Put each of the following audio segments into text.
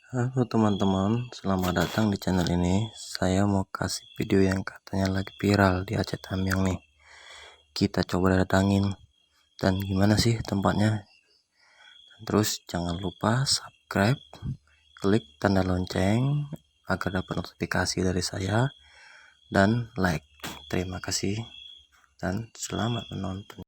Halo teman-teman, selamat datang di channel ini. Saya mau kasih video yang katanya lagi viral di Aceh Tamiang nih. Kita coba datangin. Dan gimana sih tempatnya? Terus jangan lupa subscribe, klik tanda lonceng agar dapat notifikasi dari saya, dan like. Terima kasih dan selamat menonton.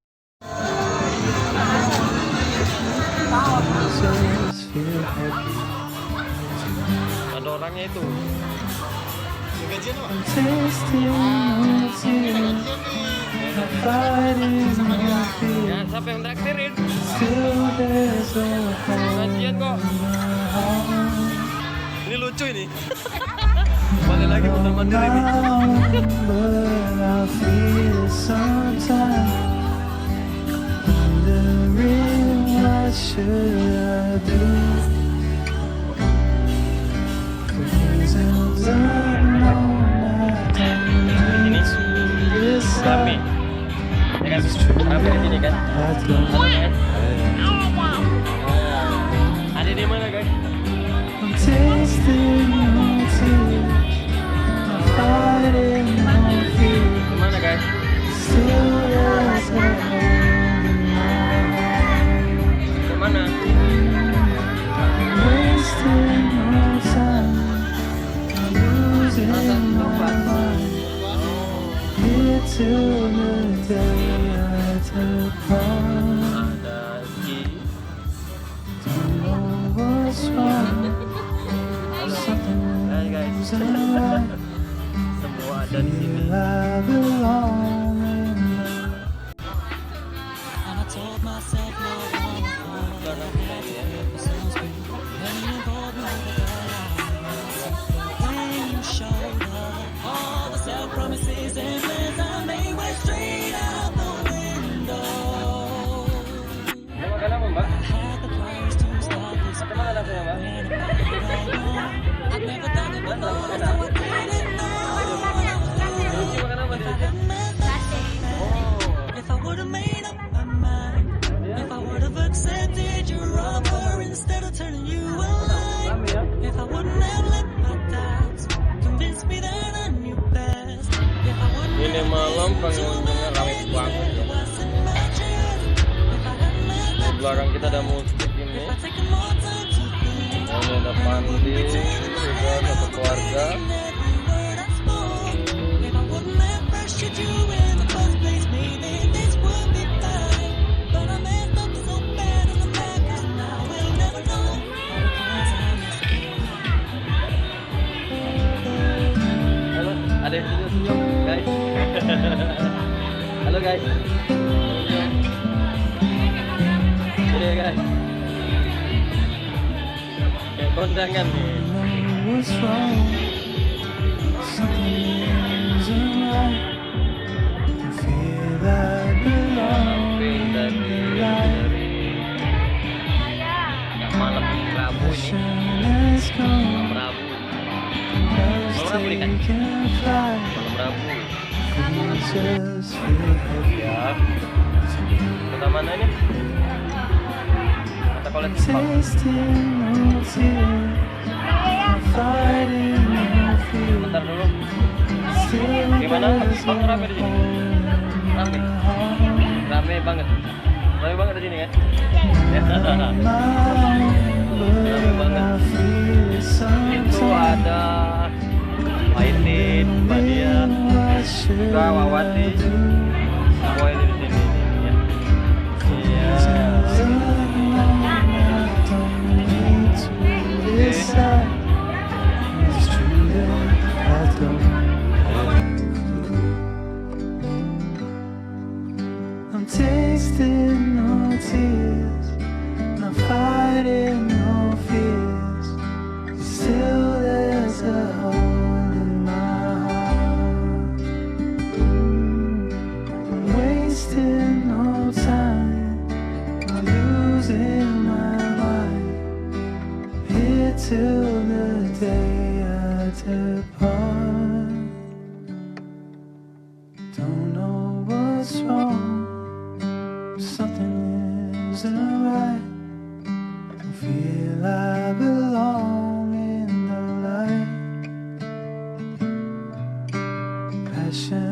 Ada orangnya itu. Ya, siapa yang traktirin? Gajian kok. Ini lucu ini. Balik lagi putar mandir ini. Rame, ya kan? Rame di sini kan? Ada di mana guys? Di mana guys? Di mana? Ada Ki. Hai guys. Semua ada di sini. Makan apa mbak? Macam mana rasanya mbak? Lucu makan apa sih? Ini malam pengunjungnya ramai banget ya. Di belakang kita ada musik ini. Ini ada Pandi, juga satu keluarga. Halo, ada yang senyum guys. Halo guys. Ini ya guys. Kayak kondangan nih. Malam Rabu ini. Malam Rabu. Malam Rabu nih kan? Malam Rabu. Ya. Kota mana ini? Kota Kolet. Bentar dulu. Gimana? Bang rame di sini? Rame. Rame banget. Rame banget di sini kan? Rame banget. Itu ada Aitin, Mbak Dia, juga Wawati. Semua ini di sini. Ya. Iya. I'm tasting no tears, not fighting no fears. Still there's a hole in my heart. I'm wasting no time, I'm losing my mind. Here till the day I depart. Don't know what's wrong. Something isn't right. Don't feel I belong passion.